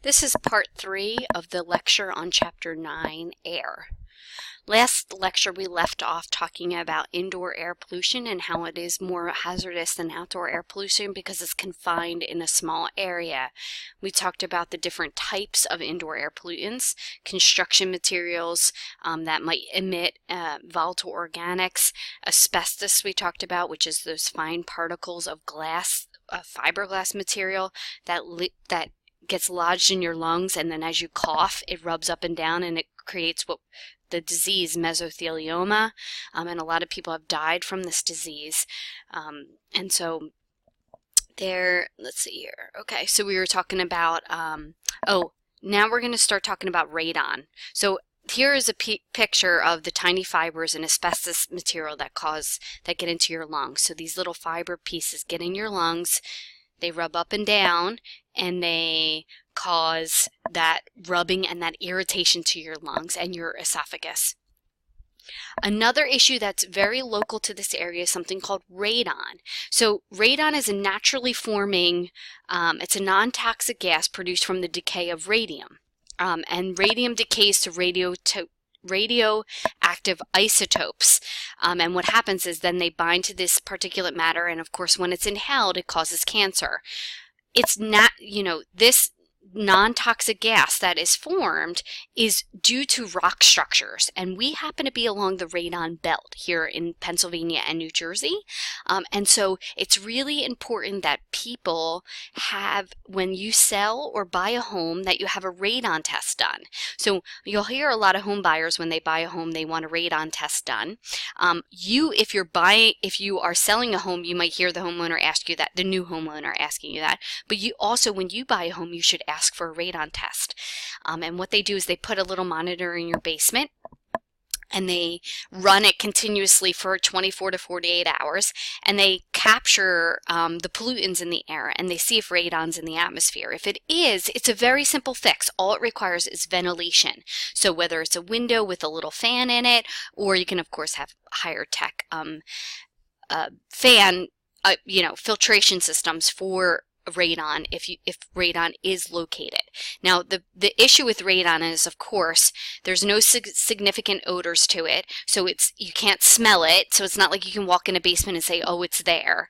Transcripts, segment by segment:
This is part 3 of the lecture on chapter 9, air. Last lecture we left off talking about indoor air pollution and how it is more hazardous than outdoor air pollution because it's confined in a small area. We talked about the different types of indoor air pollutants, construction materials that might emit volatile organics, asbestos we talked about, which is those fine particles of glass, fiberglass material that gets lodged in your lungs, and then as you cough it rubs up and down and it creates what the disease mesothelioma, and a lot of people have died from this disease. And so let's see here. Okay, so we were talking about now we're going to start talking about radon. So here is a picture of the tiny fibers and asbestos material that get into your lungs. So these little fiber pieces get in your lungs, they rub up and down, and they cause that rubbing and that irritation to your lungs and your esophagus. Another issue that's very local to this area is something called radon. So radon is a naturally forming, it's a non-toxic gas produced from the decay of radium. And radium decays to radioactive isotopes, and what happens is then they bind to this particulate matter, and of course when it's inhaled it causes cancer. It's not, this non-toxic gas that is formed is due to rock structures, and we happen to be along the radon belt here in Pennsylvania and New Jersey, and so it's really important that people have, when you sell or buy a home, that you have a radon test done. So you'll hear a lot of home buyers when they buy a home they want a radon test done. If you are selling a home, you might hear the homeowner ask you that, the new homeowner asking you that, but you also, when you buy a home, you should ask for a radon test. And what they do is they put a little monitor in your basement and they run it continuously for 24 to 48 hours, and they capture the pollutants in the air, and they see if radon's in the atmosphere. If it is, it's a very simple fix. All it requires is ventilation. So whether it's a window with a little fan in it, or you can of course have higher tech filtration systems for radon if radon is located. Now the issue with radon is, of course, there's no significant odors to it, so you can't smell it, so it's not like you can walk in a basement and say, oh, it's there.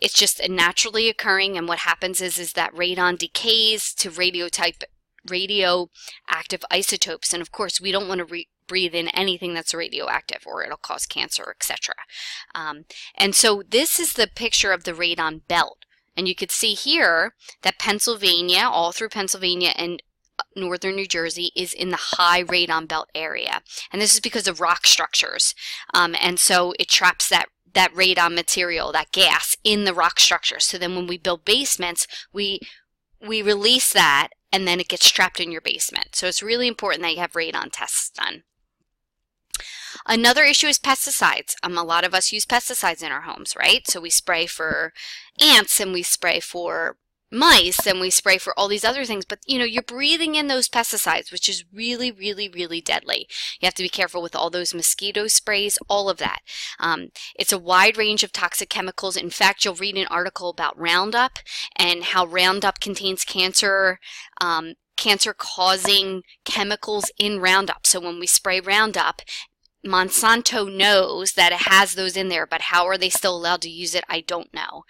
It's just naturally occurring, and what happens is that radon decays to radioactive isotopes, and of course we don't want to breathe in anything that's radioactive or it'll cause cancer, etc. And so this is the picture of the radon belt. And you could see here that Pennsylvania, all through Pennsylvania and northern New Jersey, is in the high radon belt area. And this is because of rock structures. And so it traps that radon material, that gas, in the rock structures. So then when we build basements, we release that, and then it gets trapped in your basement. So it's really important that you have radon tests done. Another issue is pesticides. A lot of us use pesticides in our homes, right? So we spray for ants, and we spray for mice, and we spray for all these other things, but you're breathing in those pesticides, which is really, really, really deadly. You have to be careful with all those mosquito sprays, all of that. It's a wide range of toxic chemicals. In fact, you'll read an article about Roundup and how Roundup contains cancer-causing chemicals in Roundup. So when we spray Roundup, Monsanto knows that it has those in there, but how are they still allowed to use it? I don't know.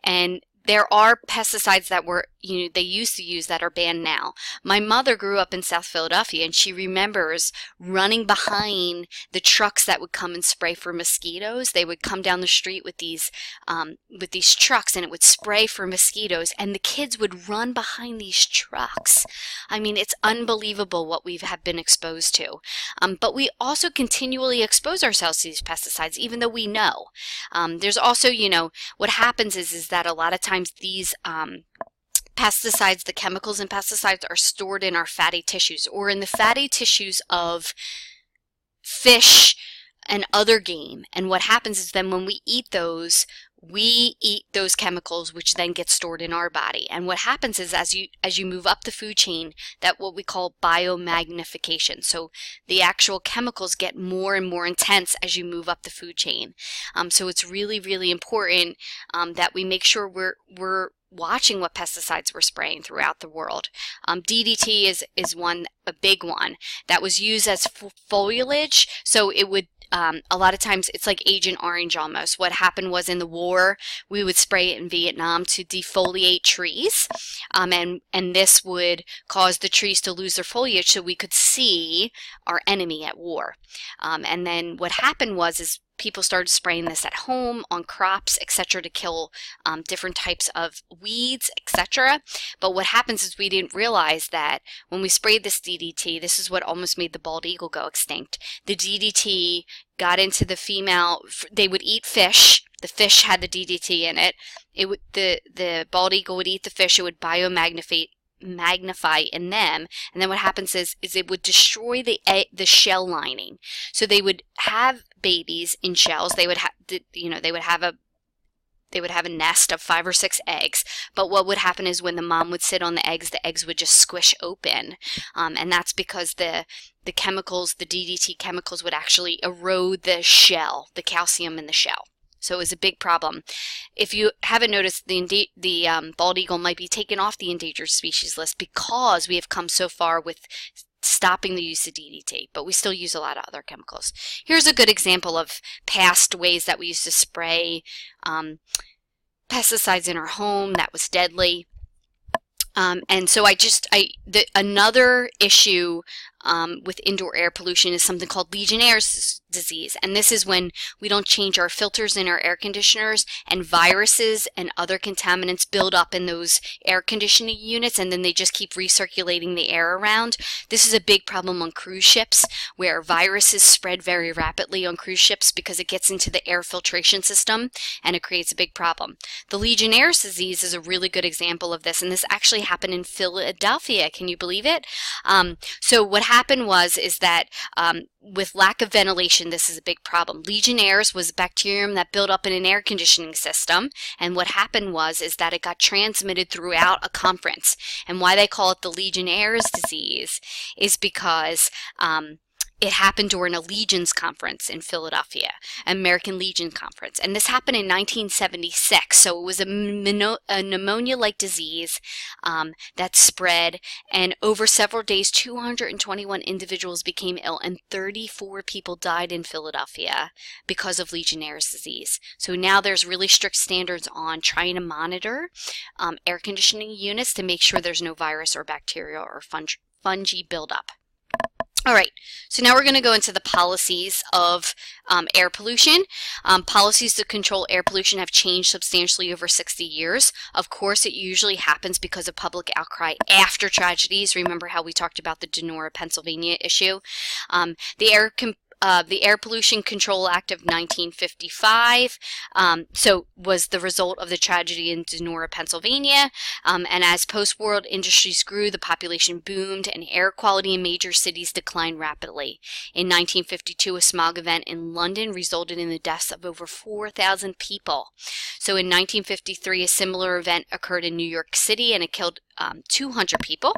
And there are pesticides that they used to use that are banned now. My mother grew up in South Philadelphia, and she remembers running behind the trucks that would come and spray for mosquitoes. They would come down the street with these trucks, and it would spray for mosquitoes, and the kids would run behind these trucks. I mean, it's unbelievable what we have been exposed to. But we also continually expose ourselves to these pesticides, even though we know. There's also, what happens is that a lot of times these pesticides, the chemicals in pesticides, are stored in our fatty tissues or in the fatty tissues of fish and other game. And what happens is then when we eat those chemicals, which then get stored in our body. And what happens is as you move up the food chain, that what we call biomagnification. So the actual chemicals get more and more intense as you move up the food chain. So it's really, really important that we make sure watching what pesticides were spraying throughout the world. DDT is one, a big one, that was used as foliage. So it would, a lot of times it's like Agent Orange almost. What happened was in the war, we would spray it in Vietnam to defoliate trees. And this would cause the trees to lose their foliage so we could see our enemy at war. And then what happened is people started spraying this at home, on crops, etc., to kill different types of weeds, etc. But what happens is we didn't realize that when we sprayed this DDT, this is what almost made the bald eagle go extinct. The DDT got into the female, they would eat fish. The fish had the DDT in it. The bald eagle would eat the fish. It would magnify in them, and then what happens is it would destroy the shell lining. So they would have babies in shells. They would have, they would have a nest of 5 or 6 eggs. But what would happen is when the mom would sit on the eggs would just squish open, and that's because the chemicals, the DDT chemicals, would actually erode the shell, the calcium in the shell. So it was a big problem. If you haven't noticed, the bald eagle might be taken off the endangered species list because we have come so far with stopping the use of DDT, but we still use a lot of other chemicals. Here's a good example of past ways that we used to spray pesticides in our home that was deadly. And so another issue with indoor air pollution is something called Legionnaires disease. And this is when we don't change our filters in our air conditioners, and viruses and other contaminants build up in those air conditioning units, and then they just keep recirculating the air around. This is a big problem on cruise ships, where viruses spread very rapidly on cruise ships because it gets into the air filtration system and it creates a big problem. The Legionnaires disease is a really good example of this, and this actually happened in Philadelphia. Can you believe it? So what happened is that with lack of ventilation, this is a big problem. Legionnaires was a bacterium that built up in an air conditioning system, and what happened is that it got transmitted throughout a conference. And why they call it the Legionnaires disease is because it happened during a Legions conference in Philadelphia, American Legion conference. And this happened in 1976. So it was a pneumonia-like disease that spread. And over several days, 221 individuals became ill and 34 people died in Philadelphia because of Legionnaires disease. So now there's really strict standards on trying to monitor air conditioning units to make sure there's no virus or bacteria or fungi buildup. All right, so now we're going to go into the policies of air pollution. Policies to control air pollution have changed substantially over 60 years. Of course, it usually happens because of public outcry after tragedies. Remember how we talked about the Donora, Pennsylvania issue? The Air Pollution Control Act of 1955 was the result of the tragedy in Donora, Pennsylvania. And as post-world industries grew, the population boomed and air quality in major cities declined rapidly. In 1952, a smog event in London resulted in the deaths of over 4,000 people. So in 1953, a similar event occurred in New York City and it killed 200 people.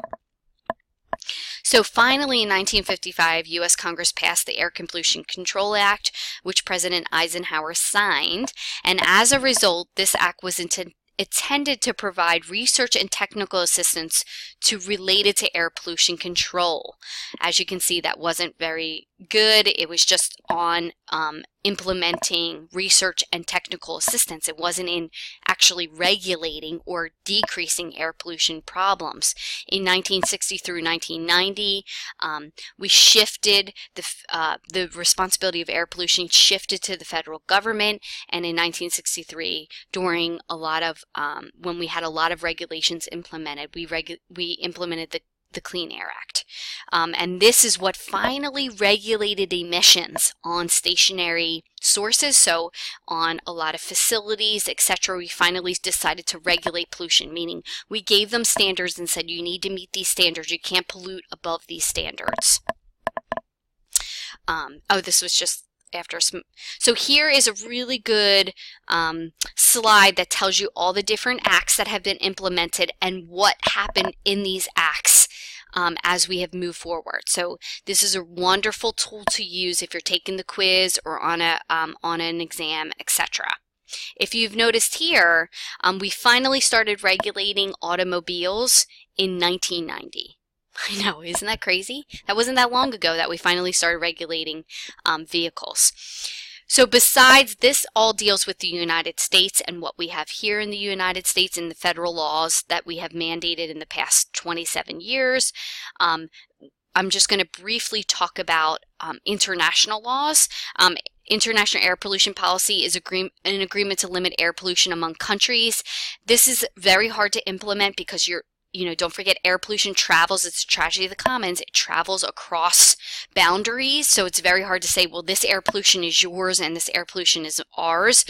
So finally, in 1955, U.S. Congress passed the Air Pollution Control Act, which President Eisenhower signed. And as a result, this act was intended to provide research and technical assistance related to air pollution control. As you can see, that wasn't very good. It was just on implementing research and technical assistance. It wasn't in actually regulating or decreasing air pollution problems. In 1960 through 1990, we shifted the responsibility of air pollution shifted to the federal government, and in 1963, during a lot of when we had a lot of regulations implemented, we implemented the Clean Air Act. And this is what finally regulated emissions on stationary sources, so on a lot of facilities, etc. We finally decided to regulate pollution, meaning we gave them standards and said you need to meet these standards, you can't pollute above these standards. This was just after. So here is a really good slide that tells you all the different acts that have been implemented and what happened in these acts as we have moved forward. So this is a wonderful tool to use if you're taking the quiz or on an exam, etc. If you've noticed here, we finally started regulating automobiles in 1990. I know, isn't that crazy? That wasn't that long ago that we finally started regulating vehicles. So besides this, all deals with the United States and what we have here in the United States in the federal laws that we have mandated in the past 27 years. I'm just going to briefly talk about international laws. International air pollution policy is an agreement to limit air pollution among countries. This is very hard to implement because don't forget, air pollution travels. It's a tragedy of the commons. It travels across boundaries. So it's very hard to say, well, this air pollution is yours and this air pollution is ours.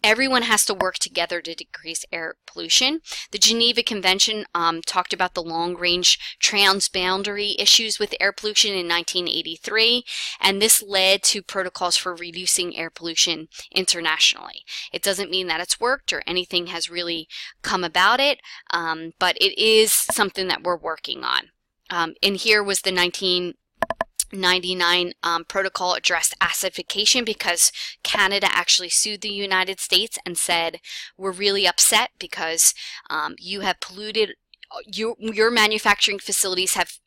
Everyone has to work together to decrease air pollution. The Geneva Convention talked about the long-range transboundary issues with air pollution in 1983, and this led to protocols for reducing air pollution internationally. It doesn't mean that it's worked or anything has really come about it, but it is something that we're working on. And here was the 1999 protocol addressed acidification because Canada actually sued the United States and said, we're really upset because you have polluted, your manufacturing facilities have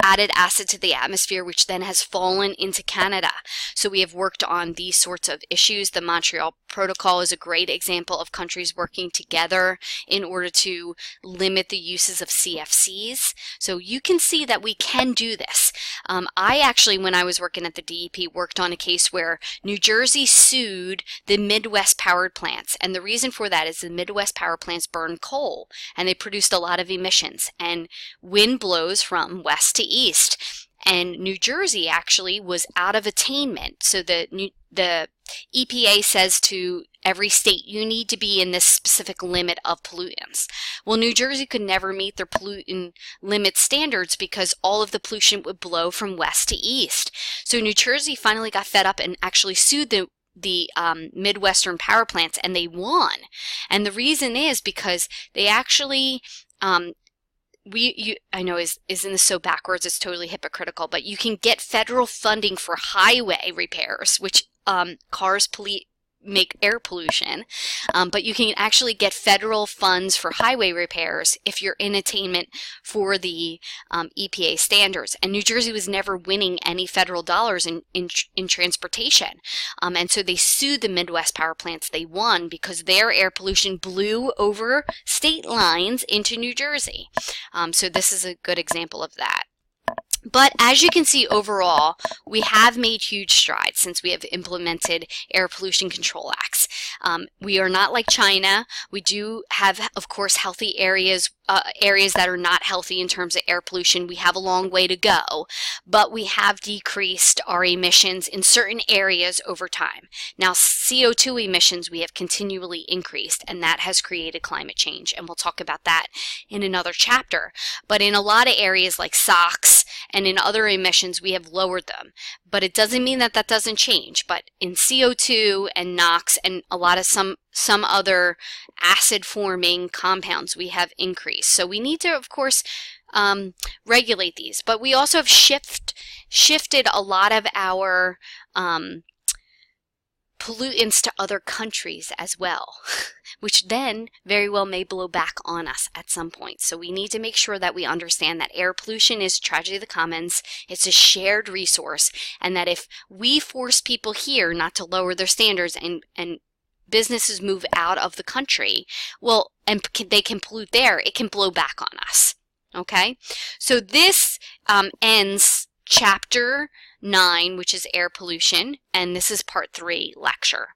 added acid to the atmosphere, which then has fallen into Canada. So we have worked on these sorts of issues. The Montreal Protocol is a great example of countries working together in order to limit the uses of CFCs. So you can see that we can do this. I actually, when I was working at the DEP, worked on a case where New Jersey sued the Midwest powered plants. And the reason for that is the Midwest power plants burn coal and they produced a lot of emissions. And wind blows from west to east, and New Jersey actually was out of attainment. So the EPA says to every state, you need to be in this specific limit of pollutants. Well, New Jersey could never meet their pollutant limit standards because all of the pollution would blow from west to east. So New Jersey finally got fed up and actually sued the Midwestern power plants, and they won. And the reason is because they actually I know, isn't this so backwards? It's totally hypocritical, but you can get federal funding for highway repairs, which cars make air pollution, but you can actually get federal funds for highway repairs if you're in attainment for the EPA standards. And New Jersey was never winning any federal dollars in transportation. And so they sued the Midwest power plants. They won because their air pollution blew over state lines into New Jersey. So this is a good example of that. But as you can see, overall, we have made huge strides since we have implemented air pollution control acts. We are not like China. We do have, of course, healthy areas that are not healthy in terms of air pollution. We have a long way to go, but we have decreased our emissions in certain areas over time. Now, CO2 emissions we have continually increased, and that has created climate change, and we'll talk about that in another chapter. But in a lot of areas like SOx and in other emissions, we have lowered them. But it doesn't mean that that doesn't change. But in CO2 and NOx and a lot of some other acid-forming compounds, we have increased. So we need to, of course, regulate these. But we also have shifted a lot of our pollutants to other countries as well, which then very well may blow back on us at some point. So we need to make sure that we understand that air pollution is a tragedy of the commons, it's a shared resource, and that if we force people here not to lower their standards and businesses move out of the country, well, and they can pollute there, it can blow back on us. Okay? So this ends Chapter 9, which is air pollution, and this is part 3 lecture.